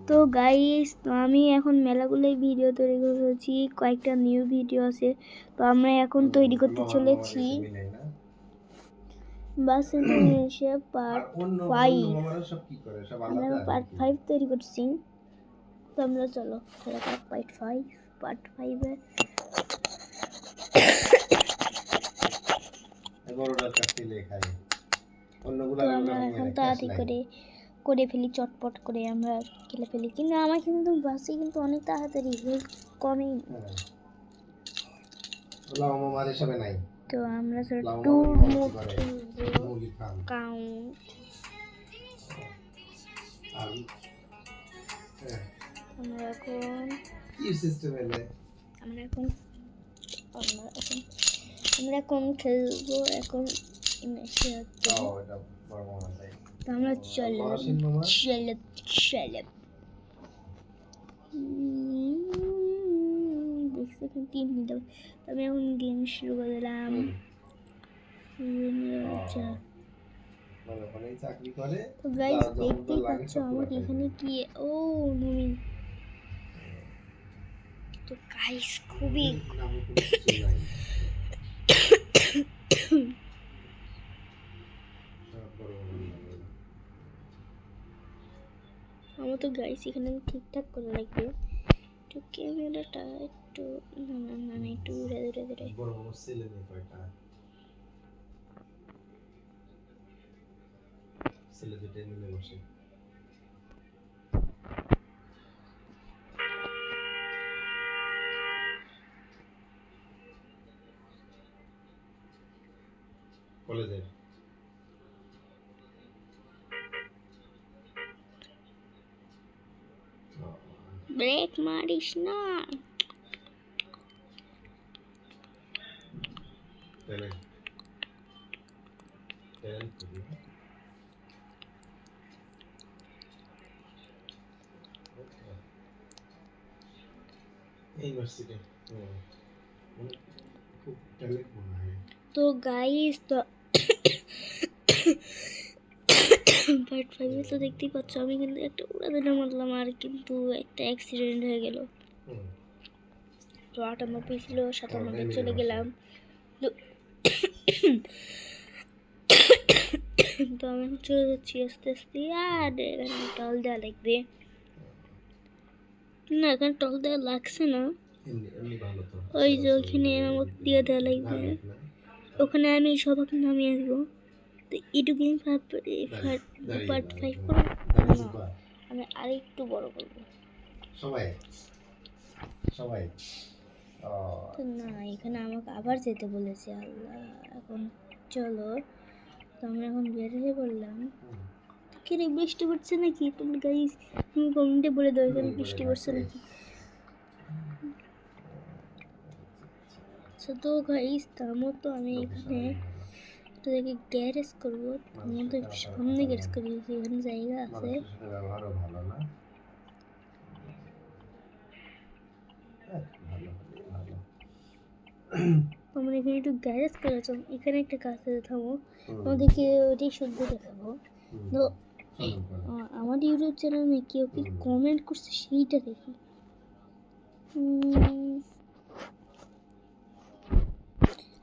তো গাইস, তো আমি এখন মেলাগুলোই ভিডিও তৈরি করে ফেলছি, কয়েকটা নিউ ভিডিও আছে। তো আমরা এখন তৈরি করতে চলেছি বাস ইন্টারনেশিয়া পার্ট 5। আমরা পার্ট 5 তৈরি করছি। তো আমরা চলো পার্ট 5 এ তো আমরা এখন তাড়াতাড়ি করে ফেলি, চটপট করে আমরা খেলে ফেলি। কিন্তু আমার কিন্তু বাসে কিন্তু অনেক তাড়াতাড়ি কমই। তো আমরা টু মুভ কাউন্ট আমরা এখন খেলবো এখন। তো আমরা চলো দেখছি এখন 3 মিনিট। আমি এখন গেম শুরু করে দিলাম। তো গাইস দেখতেই পাচ্ছ আমার এখানে কি নমিন। তো গাইস খুবই আমার তো গাইস এখানে ঠিকঠাক করে লাগবে। তো ক্যামেরাটা একটু না একটু ধীরে বড় বড় সেলে নেই কয়টা সেলে দুটো মিলে বসে। কলেজে ব্রেক মারিস না। তো গাইস, তো পার্ট 5 তো দেখতেই পাচ্ছ আমি কিন্তু একটা উড়াধুরা মারলাম, আর কিন্তু একটা অ্যাক্সিডেন্ট হয়ে গেল। তো 98 ছিল 97 চলে গেলাম। তো আমি চলে যাচ্ছি আস্তে আস্তে। আর এখানে টল দেওয়া লাগবে না, এখানে টল দেওয়া লাগছে না, ওই যে ওইখানে আমার দিয়ে দেওয়া লাগবে। ওখানে আমি সব নামিয়ে আসবো। তো ইউটিউব পার্ট 5 করবো না, আমি আরেকটু বড় করবো সবাই। তো না, এখানে আমাকে আবার যেতে বলেছে। আল্লাহ, এখন চলো। তো আমরা এখন বের হয়ে পড়লাম। কি রে, বৃষ্টি পড়ছে নাকি? তোমরা গাইস তুমি কমেন্টে বলে দাও এখানে বৃষ্টি পড়ছে নাকি। তো গাইস থামো, তো আমি এখানে একটা জায়গায় গ্যারেজ করবো। আমাদের সামনে গ্যারেজ করি, এখানে জায়গা আছে। আমরা এখানে একটু গ্যারেজ করেছি, এখানে একটা কাজ আছে। থামো, আমাদেরকে ওইটাই শুদ্ধ দেখাবো। তো আমার ইউটিউব চ্যানেলে কেউ কি কমেন্ট করছে সেইটা দেখি।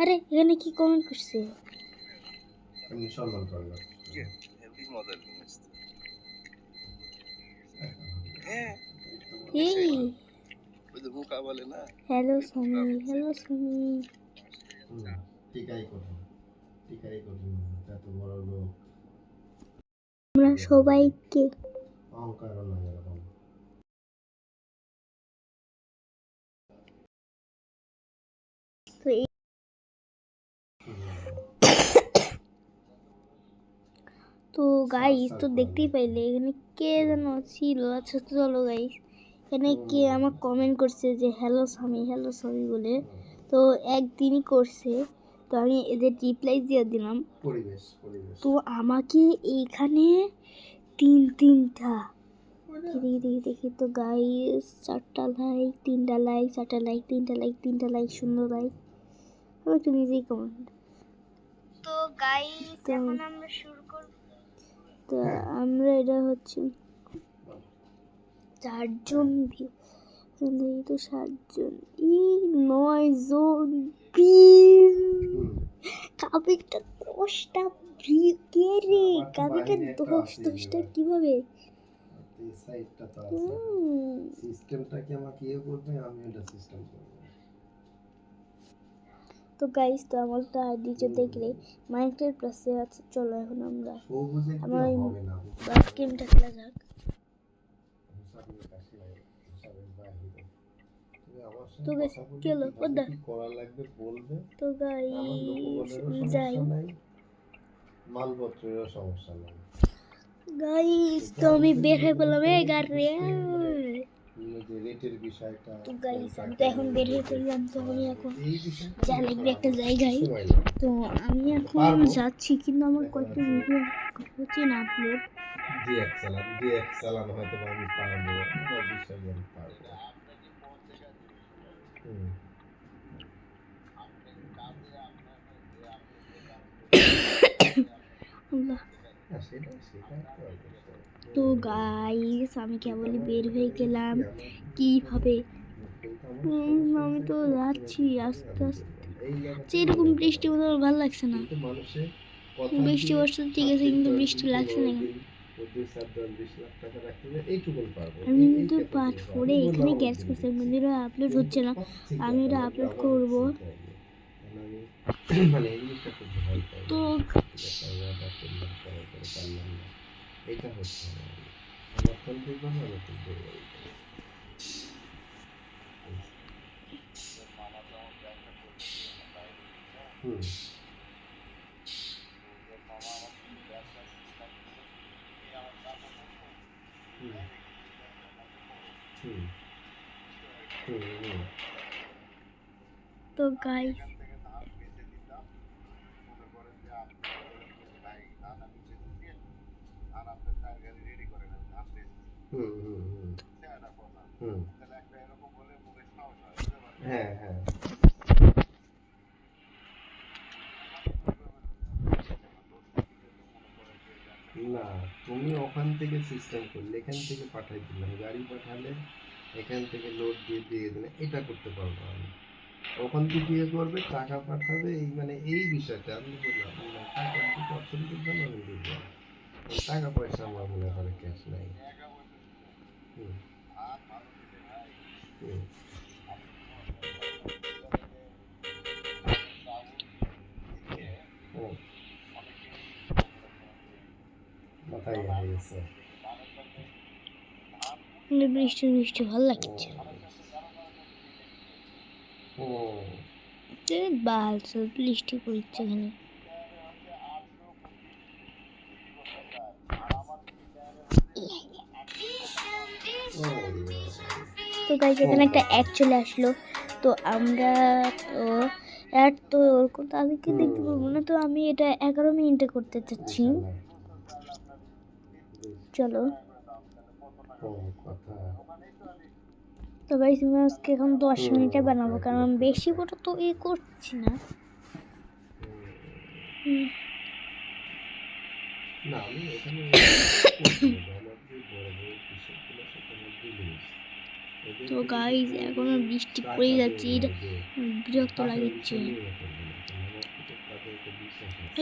আরে এখানে কি কমেন্ট করছে? আমি সম্মান করলাম। হেভি মজার জিনিস। এই ওই যে মুকা বলে না, হ্যালো সামি, হ্যালো সামি। ঠিকই করুন এত বড় লোক আমরা সবাইকে অহংকার না এরকম। তো গাইস, তো দেখতেই পাইলে এখানে কে যেন ছিল। আচ্ছা চলো গাইস, এখানে কে আমার কমেন্ট করছে যে হ্যালো সামি বলে। তো একদিনই করছে, তো আমি এদের রিপ্লাই দিয়ে দিলাম। তো আমাকে এইখানে তিনটা দেখি তো গাইস, 4টা লাইক 3টা লাইক 4টা লাইক 3টা লাইক 3টা লাইক 0 লাইক। আমি একটু নিজেই কমেন্ট। তো গাইস এখন আমরা শুরু করব। তো আমরা এটা হচ্ছে 4 জন এই তো 7 জন, এই 9 জন ভিউ। কাবিকটা 10টা ভিউ কে রে? কাবিকটা 10টা কিভাবে? এই সাইডটা তো আছে, সিস্টেমটা কি আমাকে করবে, আমি এটা সিস্টেম করব। তো গাইস, তো আমারটা নিচে দেখলে মাইনক্রাফট প্লাসে আছে। চলো এখন আমরা আমার বাস গেমটা খেলা যাক। তো গাইস চলো ওদা করা লাগবে বলবে। তো গাইস যাই, মালপত্রেরও সমস্যা নাই গাইস। তো আমি বের হয়ে পেলাম এই গাড়ি। যে রেটের বিষয়টা, তো গাইস আমি তো এখন বের হয়ে পড়লাম। তো আমি এখন যা লাগবে একটা জায়গায়। তো আমি এখন যাচ্ছি, কিন্তু আমার কত ভিডিও হচ্ছে না আপলোড। ডিএক্স চালানো হয়তো আমি পারবো, আমার বিশ্বাস আমি পারবো। তো গাইস আমি কেবলই বের হয়ে গেলাম কিভাবে। আমি তো যাচ্ছি আস্তে আস্তে। এরকম বৃষ্টি মতো ভালো লাগছে না। বৃষ্টি পড়ছে ঠিক আছে, কিন্তু বৃষ্টি লাগছে না। আমি কিন্তু পার্ট 4 এখানে গ্যাস করছি, কিন্তু আপলোড হচ্ছে না। আমি এটা আপলোড করবো। তো এটা হচ্ছে তো গাইস হ্যাঁ হ্যাঁ না, তুমি ওখান থেকে সিস্টেম করলে, এখান থেকে পাঠাই দিলাম, গাড়ি পাঠালে এখান থেকে লোড দিয়ে দিয়ে দিলে, এটা করতে পারবো আমি। ওখান থেকে দিয়ে করবে, টাকা পাঠাবে, এই মানে এই বিষয়টা আমি বললাম টাকা দিতে অসুবিধার জন্য আমি বুঝলাম টাকা পয়সা আমার মনে করে ক্যাশ নাই। মাথায় হয়ে গেছে, বৃষ্টি বৃষ্টি ভালো লাগছে। বাল বৃষ্টি পড়ছে এখানে। তো গাইস এখানে একটা অ্যাড চলে আসলো। তো আমরা তো অ্যাড তো ওরকম তাদেরকে দেখতে পাবো না। তো আমি এটা 11 মিনিটে করতে চাচ্ছি। চলো তো গাইস আমি আজকে এখন 10 মিনিটে বানাবো, কারণ আমি বেশি বড় তো করছি না। তো গাইস এখনো বৃষ্টি পড়ে যাচ্ছে, বিরক্ত লাগছে।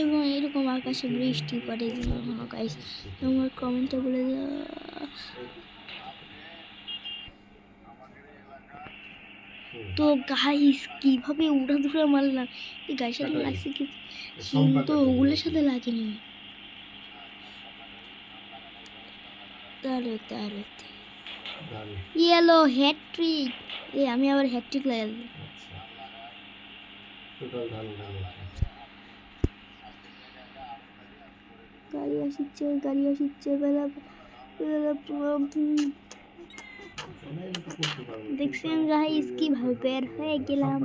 এবং এরকম আকাশে বৃষ্টি পড়ে এখনো গাইস, তোমার কমেন্টে বলে দাও। তো গাইস কিভাবে উড়াধুরা মারলাম, এই গাইস সাথে লাগছে কি, কিন্তু ওগুলোর সাথে লাগেনি। তারে তারে ইয়েলো হ্যাট্রিক, আমি আবার হ্যাট্রিক লাগাই দিই। গাড়ি আসছে বেলা দেখছেন গাইস কিভাবে বের হয়ে গেলাম।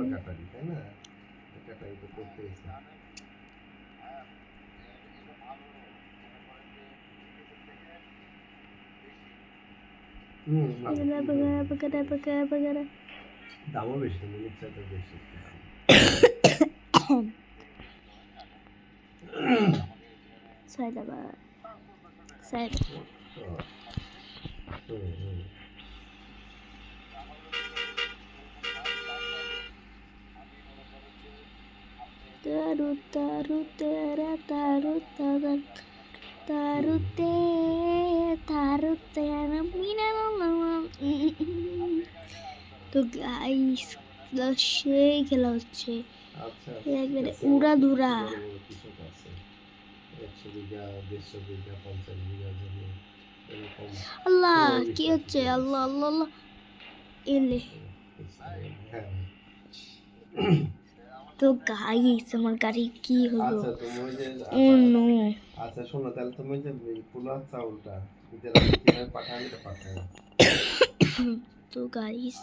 দামও বেশি, মিনিট চাইতে বেশি। তারু তারু তেরা তারু তারু তারুতে তারুতে মিনা তো গাইস সেই খেলা হচ্ছে আচ্ছা একবারে উড়াধুরা। কিছু আছে 100 বিঘা 150 বিঘা 50 বিঘা জমি এরকম আল্লাহ ওই কি হচ্ছে পাখি আল্লাহ আল্লাহ আল্লাহ এলে হ্যাঁ তো গাইস আমার গাড়ি কি হলো আচ্ছা তুমি ওই যে ও নো আচ্ছা শোনো তাহলে তুমি ওই যে পোলাও চাউলটা ঈদের আগে কিভাবে পাঠাবে এটা পাঠাবে তো গাইস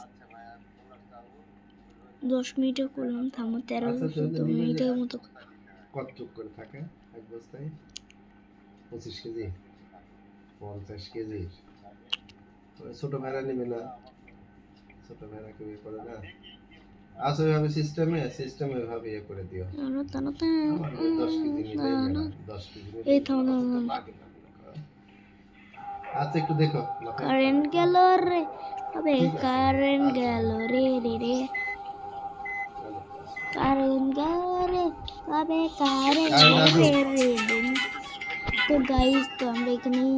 10 মিনিটে করলাম থামো 13 আচ্ছা তো 14 মিনিটের মতো কত টুক করে থাকে এক বস্তায় 25 কেজি 50 কেজি তো ছোট ভেড়া নেবে না ছোট ভেড়া কেউ ইয়ে করে না আচ্ছা ওইভাবে সিস্টেমে ওইভাবে ইয়ে করে দিও আমার 10 কেজি নিলেই মেলা 10 কেজি এই নিলেই থামো মেলা। থামো লাগে না। আচ্ছা একটু দেখো কারেন্ট গেল রে আবে কারেন্ট গেল রে রে রে কারেন্ট গেল রে আবে কারেন্ট গেল রে রে তো গাইস তো আমরা এখানেই